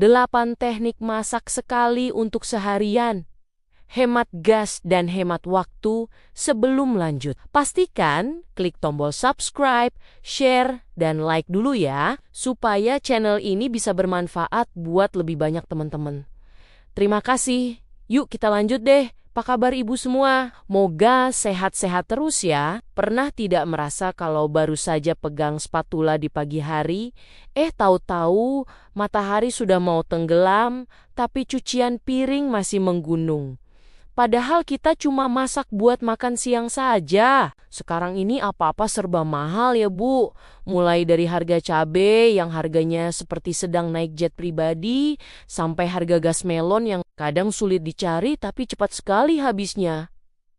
8 teknik masak sekali untuk seharian. Hemat gas dan hemat waktu. Sebelum lanjut, pastikan klik tombol subscribe, share, dan like dulu ya, supaya channel ini bisa bermanfaat buat lebih banyak teman-teman. Terima kasih. Yuk kita lanjut deh. Apa kabar ibu semua? Moga sehat-sehat terus ya. Pernah tidak merasa kalau baru saja pegang spatula di pagi hari, tahu-tahu matahari sudah mau tenggelam, tapi cucian piring masih menggunung. Padahal kita cuma masak buat makan siang saja. Sekarang ini apa-apa serba mahal ya Bu. Mulai dari harga cabai yang harganya seperti sedang naik jet pribadi, sampai harga gas melon yang kadang sulit dicari tapi cepat sekali habisnya.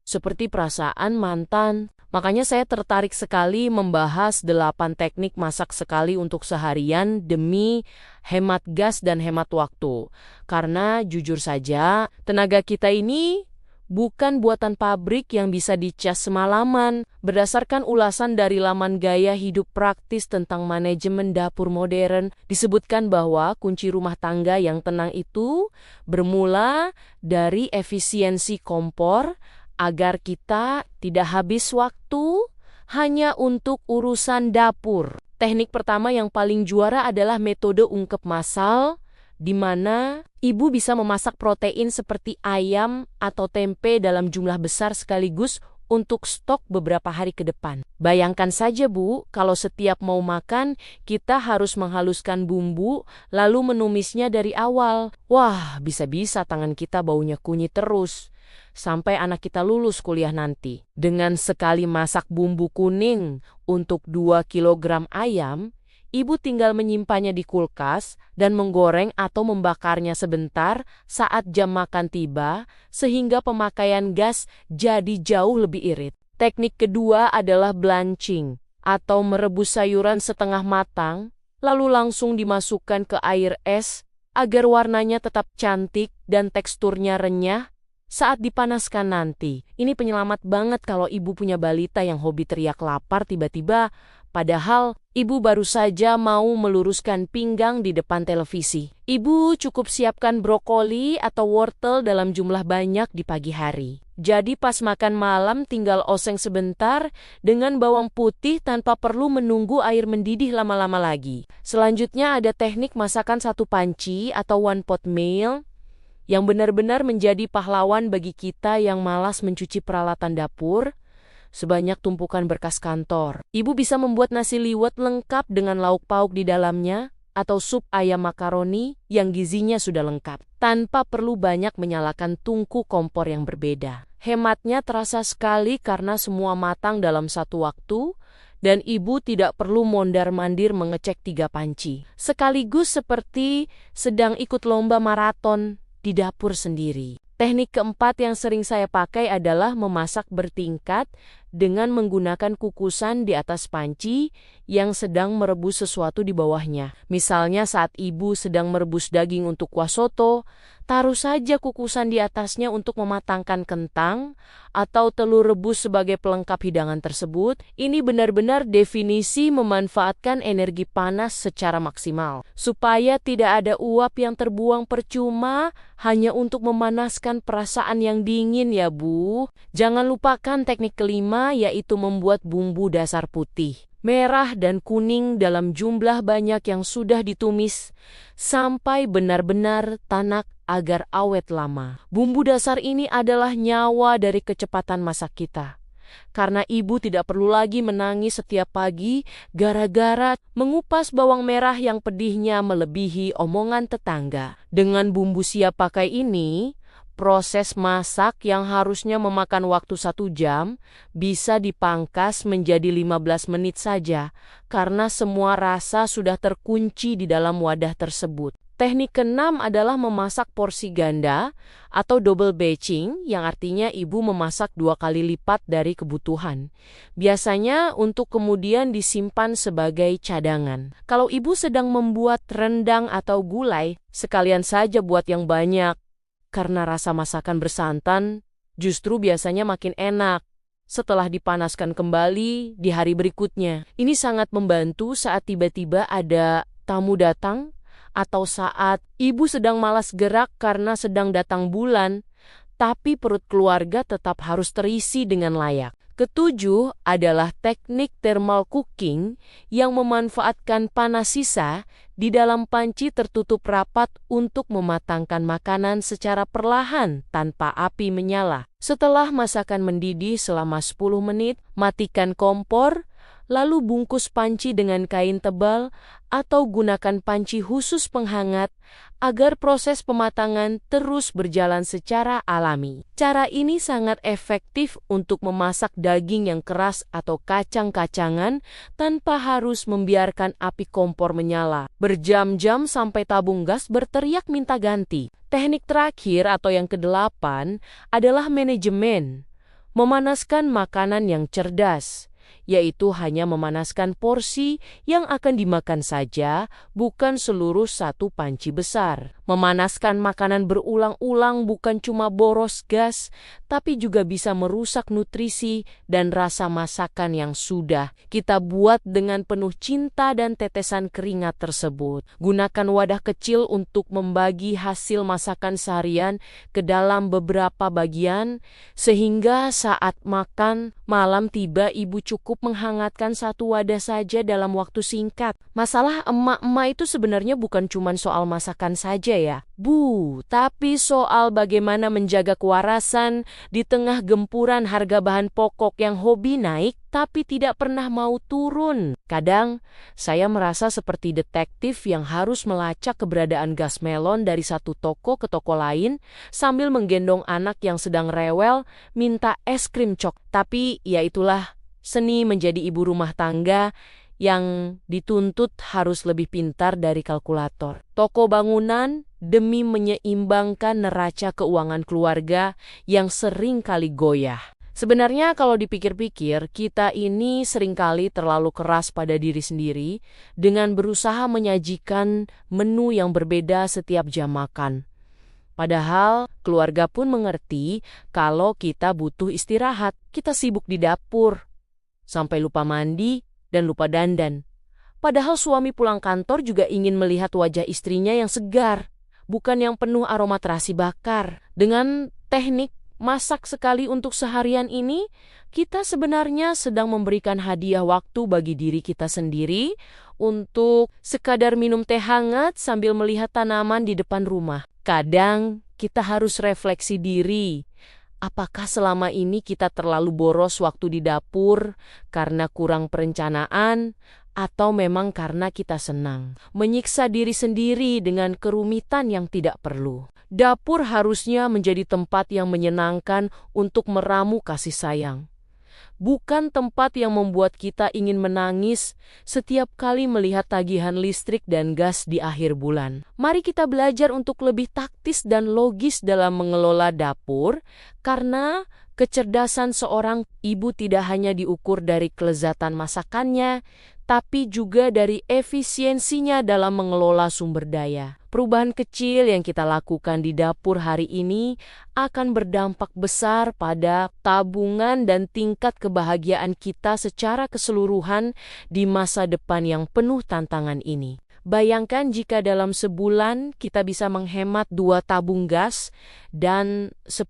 Seperti perasaan mantan. Makanya saya tertarik sekali membahas 8 teknik masak sekali untuk seharian demi hemat gas dan hemat waktu. Karena jujur saja, tenaga kita ini bukan buatan pabrik yang bisa dicas semalaman. Berdasarkan ulasan dari laman Gaya Hidup Praktis tentang manajemen dapur modern, disebutkan bahwa kunci rumah tangga yang tenang itu bermula dari efisiensi kompor, agar kita tidak habis waktu hanya untuk urusan dapur. Teknik pertama yang paling juara adalah metode ungkep massal, di mana ibu bisa memasak protein seperti ayam atau tempe dalam jumlah besar sekaligus untuk stok beberapa hari ke depan. Bayangkan saja Bu, kalau setiap mau makan, kita harus menghaluskan bumbu, lalu menumisnya dari awal. Wah, bisa-bisa tangan kita baunya kunyit terus sampai anak kita lulus kuliah nanti. Dengan sekali masak bumbu kuning untuk 2 kilogram ayam, ibu tinggal menyimpannya di kulkas dan menggoreng atau membakarnya sebentar saat jam makan tiba, sehingga pemakaian gas jadi jauh lebih irit. Teknik kedua adalah blanching, atau merebus sayuran setengah matang, lalu langsung dimasukkan ke air es agar warnanya tetap cantik dan teksturnya renyah saat dipanaskan nanti. Ini penyelamat banget kalau ibu punya balita yang hobi teriak lapar tiba-tiba, padahal ibu baru saja mau meluruskan pinggang di depan televisi. Ibu cukup siapkan brokoli atau wortel dalam jumlah banyak di pagi hari. Jadi pas makan malam tinggal oseng sebentar dengan bawang putih tanpa perlu menunggu air mendidih lama-lama lagi. Selanjutnya ada teknik masakan satu panci atau one pot meal, yang benar-benar menjadi pahlawan bagi kita yang malas mencuci peralatan dapur, sebanyak tumpukan berkas kantor. Ibu bisa membuat nasi liwet lengkap dengan lauk pauk di dalamnya, atau sup ayam makaroni yang gizinya sudah lengkap, tanpa perlu banyak menyalakan tungku kompor yang berbeda. Hematnya terasa sekali karena semua matang dalam satu waktu, dan ibu tidak perlu mondar-mandir mengecek 3 panci. Sekaligus seperti sedang ikut lomba maraton di dapur sendiri. Teknik keempat yang sering saya pakai adalah memasak bertingkat dengan menggunakan kukusan di atas panci yang sedang merebus sesuatu di bawahnya. Misalnya saat ibu sedang merebus daging untuk kuah soto, taruh saja kukusan di atasnya untuk mematangkan kentang atau telur rebus sebagai pelengkap hidangan tersebut. Ini benar-benar definisi memanfaatkan energi panas secara maksimal, supaya tidak ada uap yang terbuang percuma hanya untuk memanaskan perasaan yang dingin ya Bu. Jangan lupakan teknik kelima, yaitu membuat bumbu dasar putih, merah dan kuning dalam jumlah banyak yang sudah ditumis sampai benar-benar tanak agar awet lama. Bumbu dasar ini adalah nyawa dari kecepatan masak kita. Karena ibu tidak perlu lagi menangis setiap pagi gara-gara mengupas bawang merah yang pedihnya melebihi omongan tetangga. Dengan bumbu siap pakai ini, proses masak yang harusnya memakan waktu 1 jam bisa dipangkas menjadi 15 menit saja karena semua rasa sudah terkunci di dalam wadah tersebut. Teknik keenam adalah memasak porsi ganda atau double batching, yang artinya ibu memasak 2 kali lipat dari kebutuhan. Biasanya untuk kemudian disimpan sebagai cadangan. Kalau ibu sedang membuat rendang atau gulai, sekalian saja buat yang banyak. Karena rasa masakan bersantan justru biasanya makin enak setelah dipanaskan kembali di hari berikutnya. Ini sangat membantu saat tiba-tiba ada tamu datang atau saat ibu sedang malas gerak karena sedang datang bulan, tapi perut keluarga tetap harus terisi dengan layak. Ketujuh adalah teknik thermal cooking yang memanfaatkan panas sisa di dalam panci tertutup rapat untuk mematangkan makanan secara perlahan tanpa api menyala. Setelah masakan mendidih selama 10 menit, matikan kompor, lalu bungkus panci dengan kain tebal atau gunakan panci khusus penghangat agar proses pematangan terus berjalan secara alami. Cara ini sangat efektif untuk memasak daging yang keras atau kacang-kacangan tanpa harus membiarkan api kompor menyala berjam-jam sampai tabung gas berteriak minta ganti. Teknik terakhir atau yang kedelapan adalah manajemen. Memanaskan makanan yang cerdas, yaitu hanya memanaskan porsi yang akan dimakan saja, bukan seluruh satu panci besar. Memanaskan makanan berulang-ulang bukan cuma boros gas, tapi juga bisa merusak nutrisi dan rasa masakan yang sudah kita buat dengan penuh cinta dan tetesan keringat tersebut. Gunakan wadah kecil untuk membagi hasil masakan seharian ke dalam beberapa bagian, sehingga saat makan malam tiba ibu cukup menghangatkan satu wadah saja dalam waktu singkat. Masalah emak-emak itu sebenarnya bukan cuma soal masakan saja ya, Bu, tapi soal bagaimana menjaga kewarasan di tengah gempuran harga bahan pokok yang hobi naik tapi tidak pernah mau turun. Kadang, saya merasa seperti detektif yang harus melacak keberadaan gas melon dari satu toko ke toko lain sambil menggendong anak yang sedang rewel minta es krim cok. Tapi ya itulah seni menjadi ibu rumah tangga yang dituntut harus lebih pintar dari kalkulator. Toko bangunan demi menyeimbangkan neraca keuangan keluarga yang sering kali goyah. Sebenarnya kalau dipikir-pikir, kita ini seringkali terlalu keras pada diri sendiri dengan berusaha menyajikan menu yang berbeda setiap jam makan. Padahal keluarga pun mengerti kalau kita butuh istirahat. Kita sibuk di dapur, sampai lupa mandi dan lupa dandan. Padahal suami pulang kantor juga ingin melihat wajah istrinya yang segar, bukan yang penuh aroma terasi bakar. Dengan teknik masak sekali untuk seharian ini, kita sebenarnya sedang memberikan hadiah waktu bagi diri kita sendiri untuk sekadar minum teh hangat sambil melihat tanaman di depan rumah. Kadang kita harus refleksi diri. Apakah selama ini kita terlalu boros waktu di dapur karena kurang perencanaan, atau memang karena kita senang menyiksa diri sendiri dengan kerumitan yang tidak perlu? Dapur harusnya menjadi tempat yang menyenangkan untuk meramu kasih sayang, bukan tempat yang membuat kita ingin menangis setiap kali melihat tagihan listrik dan gas di akhir bulan. Mari kita belajar untuk lebih taktis dan logis dalam mengelola dapur, karena kecerdasan seorang ibu tidak hanya diukur dari kelezatan masakannya, tapi juga dari efisiensinya dalam mengelola sumber daya. Perubahan kecil yang kita lakukan di dapur hari ini akan berdampak besar pada tabungan dan tingkat kebahagiaan kita secara keseluruhan di masa depan yang penuh tantangan ini. Bayangkan jika dalam sebulan kita bisa menghemat 2 tabung gas dan 10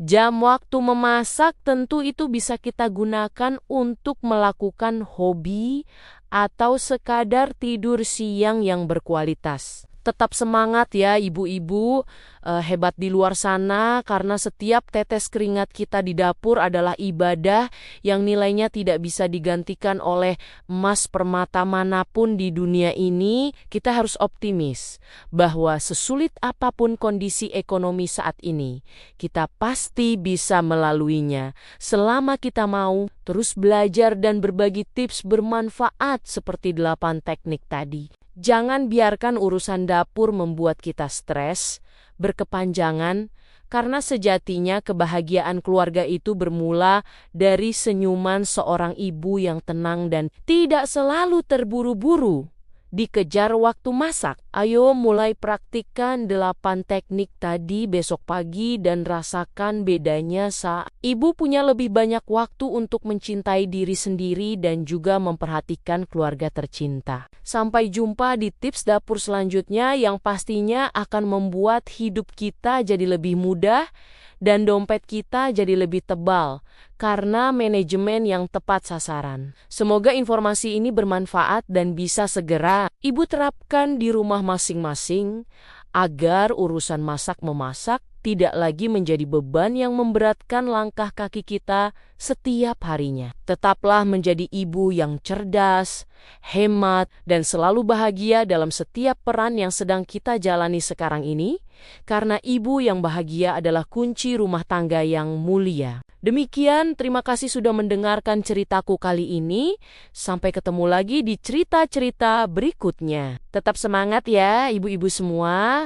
jam waktu memasak, tentu itu bisa kita gunakan untuk melakukan hobi atau sekadar tidur siang yang berkualitas. Tetap semangat ya ibu-ibu, hebat di luar sana, karena setiap tetes keringat kita di dapur adalah ibadah yang nilainya tidak bisa digantikan oleh emas permata manapun di dunia ini. Kita harus optimis bahwa sesulit apapun kondisi ekonomi saat ini, kita pasti bisa melaluinya selama kita mau terus belajar dan berbagi tips bermanfaat seperti 8 teknik tadi. Jangan biarkan urusan dapur membuat kita stres berkepanjangan, karena sejatinya kebahagiaan keluarga itu bermula dari senyuman seorang ibu yang tenang dan tidak selalu terburu-buru dikejar waktu masak. Ayo mulai praktikkan 8 teknik tadi besok pagi dan rasakan bedanya saat ibu punya lebih banyak waktu untuk mencintai diri sendiri dan juga memperhatikan keluarga tercinta. Sampai jumpa di tips dapur selanjutnya yang pastinya akan membuat hidup kita jadi lebih mudah dan dompet kita jadi lebih tebal karena manajemen yang tepat sasaran. Semoga informasi ini bermanfaat dan bisa segera ibu terapkan di rumah masing-masing agar urusan masak-memasak tidak lagi menjadi beban yang memberatkan langkah kaki kita setiap harinya. Tetaplah menjadi ibu yang cerdas, hemat, dan selalu bahagia dalam setiap peran yang sedang kita jalani sekarang ini, karena ibu yang bahagia adalah kunci rumah tangga yang mulia. Demikian, terima kasih sudah mendengarkan ceritaku kali ini. Sampai ketemu lagi di cerita-cerita berikutnya. Tetap semangat ya, ibu-ibu semua.